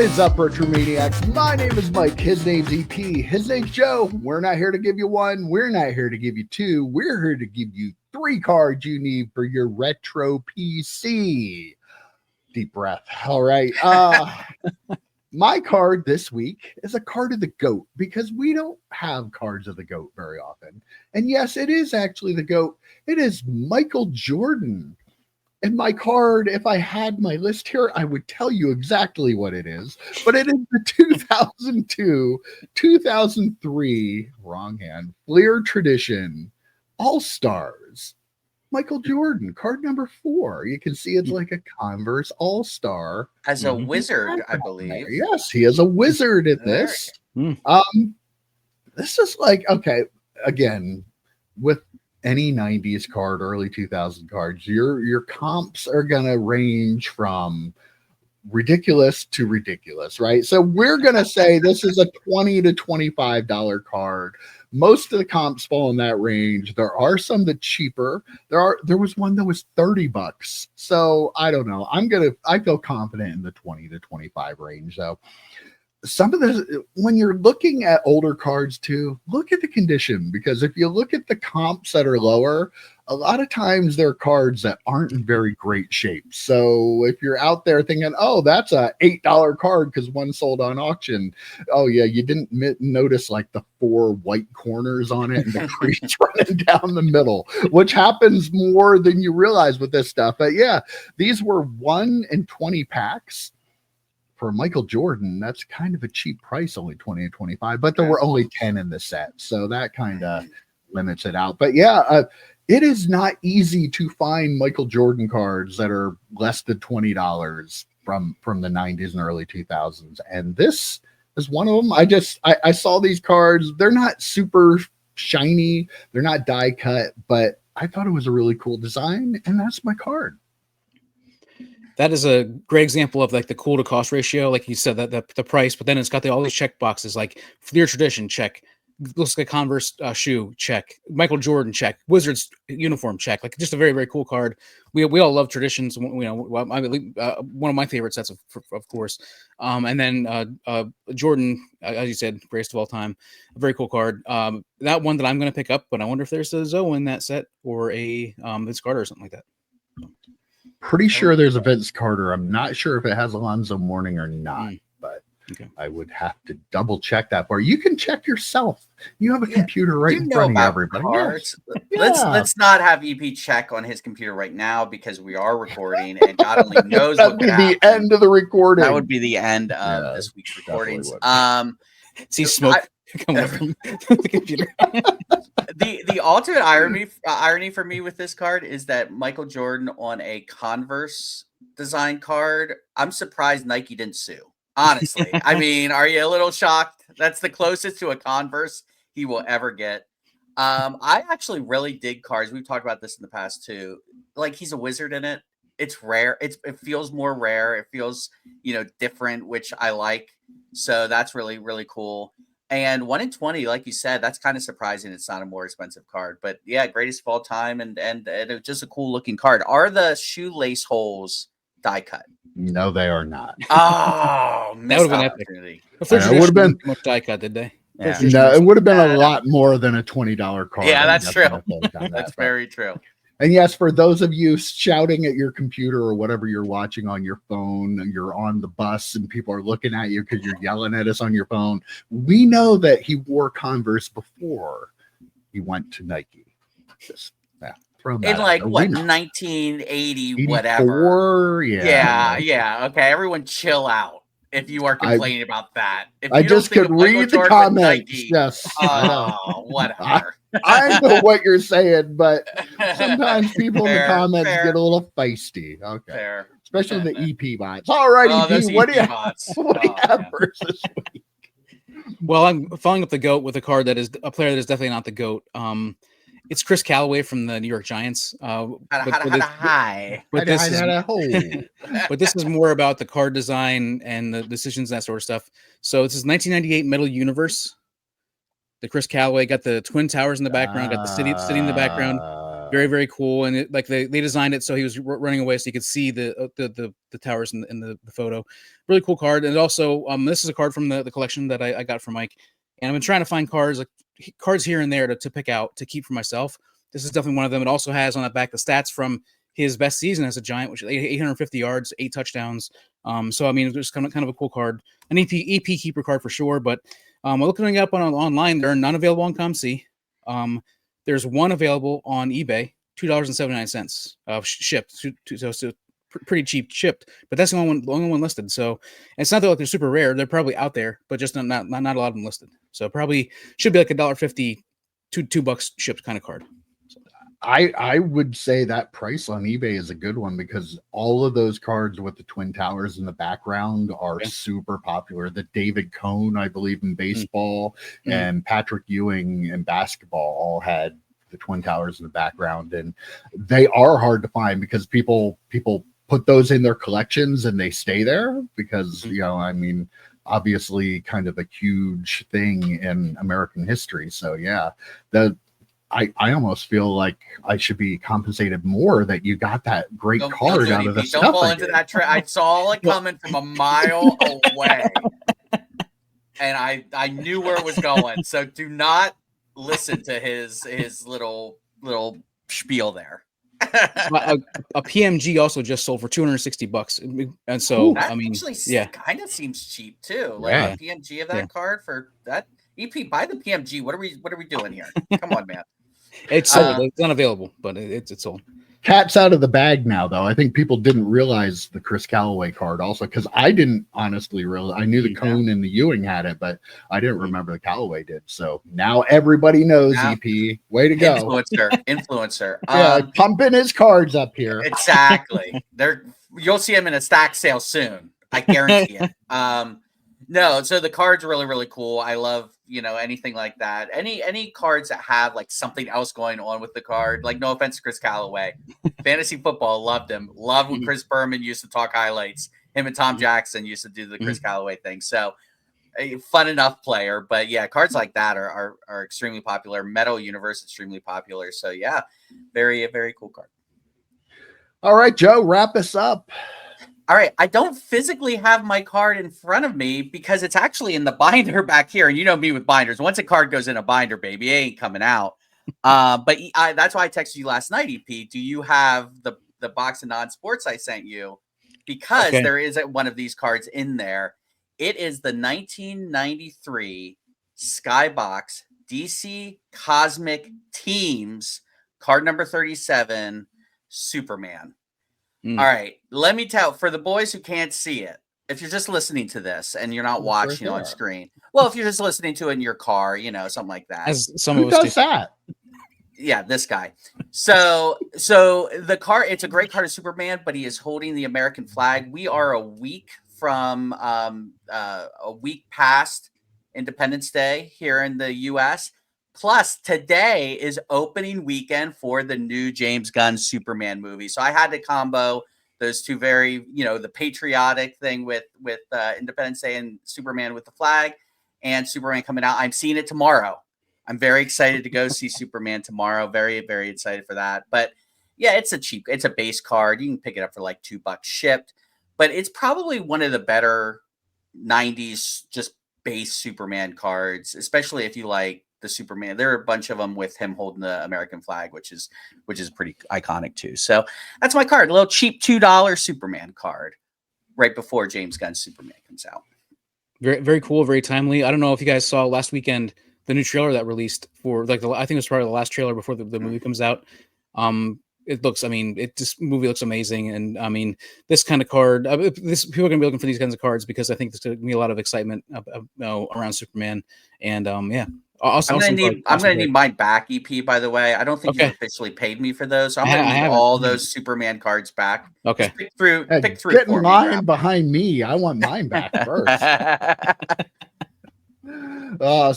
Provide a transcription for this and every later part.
is up, Retro Maniacs? My name is Mike. His name's EP. His name's Joe. We're not here to give you one. We're not here to give you two. We're here to give you 3 cards you need for your retro PC. Deep breath. All right. My card this week is a card of the GOAT because we don't have cards of the GOAT very often. And yes, it is actually the GOAT. It is Michael Jordan. And my card, if I had my list here, I would tell you exactly what it is. But it is the 2002, 2003, wrong hand, Fleer Tradition All-Stars. Michael Jordan, card number 4. You can see it's like a Converse All-Star. As a wizard, I believe. Yes, he is a wizard at this. This is like, okay, again, with any 90s card, early 2000 cards, your comps are going to range from ridiculous to ridiculous, right? So we're going to say this is a $20 to $25 card. Most of the comps fall in that range. There are some that cheaper. There was one that was $30. So I don't know. I feel confident in the 20 to 25 range though. Some of this, when you're looking at older cards too, look at the condition, because if you look at the comps that are lower, a lot of times they're cards that aren't in very great shape. So if you're out there thinking, oh, that's a $8 card because one sold on auction. Oh yeah, you didn't notice like the 4 white corners on it and the crease running down the middle, which happens more than you realize with this stuff. But yeah, these were 1 in 20 packs. For Michael Jordan, that's kind of a cheap price, only 20 and 25, but there were only 10 in the set. So that kind of limits it out. But yeah, it is not easy to find Michael Jordan cards that are less than $20 from the 90s and early 2000s. And this is one of them. I saw these cards. They're not super shiny. They're not die cut, but I thought it was a really cool design. And that's my card. That is a great example of like the cool to cost ratio, like you said, that the price, but then it's got all these check boxes like Fleer Tradition, check. Looks like a Converse shoe, check. Michael Jordan, check. Wizards uniform, check. Like just a very, very cool card. We all love traditions. You know, one of my favorite sets, of course. And then Jordan, as you said, greatest of all time, a very cool card. That one that I'm going to pick up, but I wonder if there's a Zoe in that set or a Vince Carter or something like that. Pretty sure there's a Vince Carter. I'm not sure if it has Alonzo Mourning or not, but I would have to double check that part. You can check yourself. You have a computer right in front of everybody. Yes. Let's not have EP check on his computer right now because we are recording, and God only knows what would be the end of the recording. That would be the end of this week's recordings. See smoke coming from the computer. The ultimate irony for me with this card is that Michael Jordan on a Converse design card. I'm surprised Nike didn't sue. Honestly, I mean, are you a little shocked? That's the closest to a Converse he will ever get. I actually really dig cards. We've talked about this in the past too. Like he's a wizard in it. It's rare. It feels more rare. It feels different, which I like. So that's really, really cool. And 1 in 20, like you said, that's kind of surprising. It's not a more expensive card, but yeah, greatest of all time, and it's just a cool looking card. Are the shoelace holes die cut? No, they are not. Oh, that would have been epic. It would have been much die cut, did they? Yeah. No, it would have been a lot more than a $20 card. Yeah, that's true. That's very true. And yes, for those of you shouting at your computer or whatever you're watching on your phone, and you're on the bus and people are looking at you because you're yelling at us on your phone, we know that he wore Converse before he went to Nike. Just in like what 1980 whatever. Yeah. Okay, everyone chill out. If you are complaining about that, if I just could read the comments. Nike, yes. Whatever. I know what you're saying, but sometimes people in the comments get a little feisty. Okay. Fair. Especially the EP bots. All right, EP, what do you have for this week? Well, I'm following up the GOAT with a card that is a player that is definitely not the GOAT. It's Chris Callaway from the New York Giants. But this is more about the card design and the decisions and that sort of stuff. So this is 1998 Metal Universe. The Chris Callaway got the Twin Towers in the background, got the city in the background. Very, very cool. And like they designed it so he was running away so you could see the towers in the photo. Really cool card. And also, this is a card from the collection that I got from Mike. And I've been trying to find cards here and there to pick out to keep for myself. This is definitely one of them. It also has on the back the stats from his best season as a Giant, which is 850 yards, 8 touchdowns. So I mean, it's just kind of a cool card, an EP keeper card for sure. But looking up online, there are none available on ComC. There's one available on eBay, $2.79 shipped. So pretty cheap shipped, but that's the only one listed. So it's not that like they're super rare; they're probably out there, but just not a lot of them listed. So probably should be like $1.50, $2 shipped kind of card. I would say that price on eBay is a good one because all of those cards with the Twin Towers in the background are super popular. The David Cohn, I believe, in baseball, and Patrick Ewing in basketball all had the Twin Towers in the background, and they are hard to find because people put those in their collections and they stay there because I mean, obviously, kind of a huge thing in American history. So yeah, I almost feel like I should be compensated more that you got that great card out of the stuff. Don't fall into that trap. I saw it coming from a mile away, and I knew where it was going. So do not listen to his little spiel there. a PMG also just sold for $260, and so that I mean, kind of seems cheap too. Like a PMG of that card for that. EP, buy the PMG. What are we doing here? Come on, man. It's sold. It's unavailable, but it's sold. Cat's out of the bag now, though. I think people didn't realize the Chris Callaway card also because I didn't honestly realize. I knew the Cone and the Ewing had it, but I didn't remember the Callaway did. So now everybody knows. EP, way to go, influencer. Pumping his cards up here. Exactly. You'll see him in a stack sale soon. I guarantee it. No, so the card's really, really cool. I love, anything like that. Any cards that have like something else going on with the card. Like, no offense to Chris Callaway. Fantasy football, loved him. Loved when Chris Berman used to talk highlights. Him and Tom Jackson used to do the Chris Callaway thing. So a fun enough player. But yeah, cards like that are extremely popular. Metal Universe, extremely popular. So yeah, very, very cool card. All right, Joe, wrap us up. All right, I don't physically have my card in front of me because it's actually in the binder back here. And you know me with binders. Once a card goes in a binder, baby, it ain't coming out. But that's why I texted you last night, EP. Do you have the box of non-sports I sent you? Because there is one of these cards in there. It is the 1993 Skybox DC Cosmic Teams, card number 37, Superman. All right, let me tell for the boys who can't see it. If you're just listening to this and you're not watching on screen, well, if you're just listening to it in your car, something like that. As some Who of us does that? Yeah, this guy. So the card, it's a great card of Superman, but he is holding the American flag. We are a week from a week past Independence Day here in the U.S. Plus, today is opening weekend for the new James Gunn Superman movie. So I had to combo those two very, the patriotic thing with Independence Day and Superman with the flag and Superman coming out. I'm seeing it tomorrow. I'm very excited to go see Superman tomorrow. Very, very excited for that. But yeah, it's a base card. You can pick it up for like $2 shipped. But it's probably one of the better 90s just base Superman cards, especially if you like the Superman. There are a bunch of them with him holding the American flag, which is pretty iconic too. So that's my card, a little cheap $2 Superman card right before James Gunn's Superman comes out. Very, very cool, very timely. I don't know if you guys saw last weekend the new trailer that released for I think it was probably the last trailer before the movie comes out. This movie looks amazing, and I mean, this kind of card. People are going to be looking for these kinds of cards because I think there's going to be a lot of excitement around Superman, and I'm gonna need mine back, EP. By the way, I don't think you've officially paid me for those. So I'm gonna need all those Superman cards back. Okay, just pick through. Get in line behind me. I want mine back first.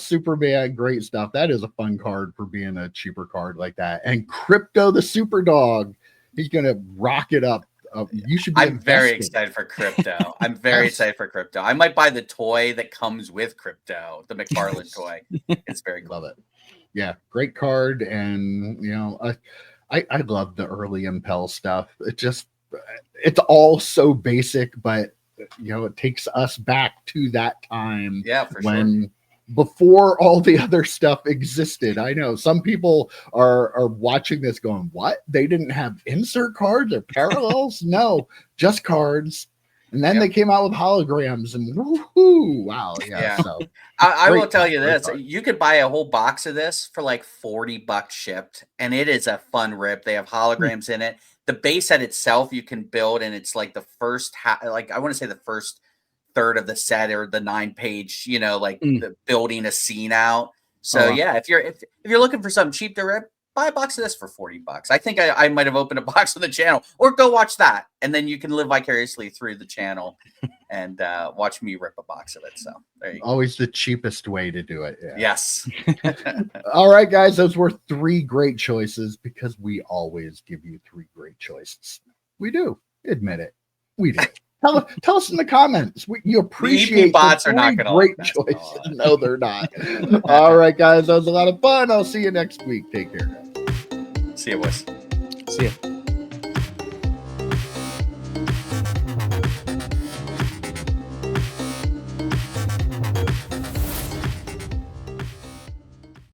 Superman, great stuff. That is a fun card for being a cheaper card like that. And Crypto, the super dog, he's gonna rock it up. You should be. I'm very excited for Crypto. I'm very excited for Crypto. I might buy the toy that comes with Crypto, the McFarlane toy. It's very cool. Love it. Yeah, great card. And I love the early Impel stuff. It's all so basic, but it takes us back to that time. Yeah, for when before all the other stuff existed. I know some people are watching this going, what? They didn't have insert cards or parallels? No, just cards. And then they came out with holograms and woohoo! Wow, yeah. So I will tell you this: you could buy a whole box of this for like $40 shipped, and it is a fun rip. They have holograms in it. The base set itself you can build, and it's like the first like I want to say the first third of the set or the 9-page, the building a scene out. So if you're looking for something cheap to rip, buy a box of this for $40. I think I might have opened a box on the channel, or go watch that, and then you can live vicariously through the channel and watch me rip a box of it. So there you go. Always the cheapest way to do it. Yeah. Yes. All right, guys, those were 3 great choices, because we always give you 3 great choices. We do. Admit it. We do. Tell us in the comments. You appreciate the bots are not going to great choices. No, they're not. All right, guys, that was a lot of fun. I'll see you next week. Take care. See you, boys. See ya.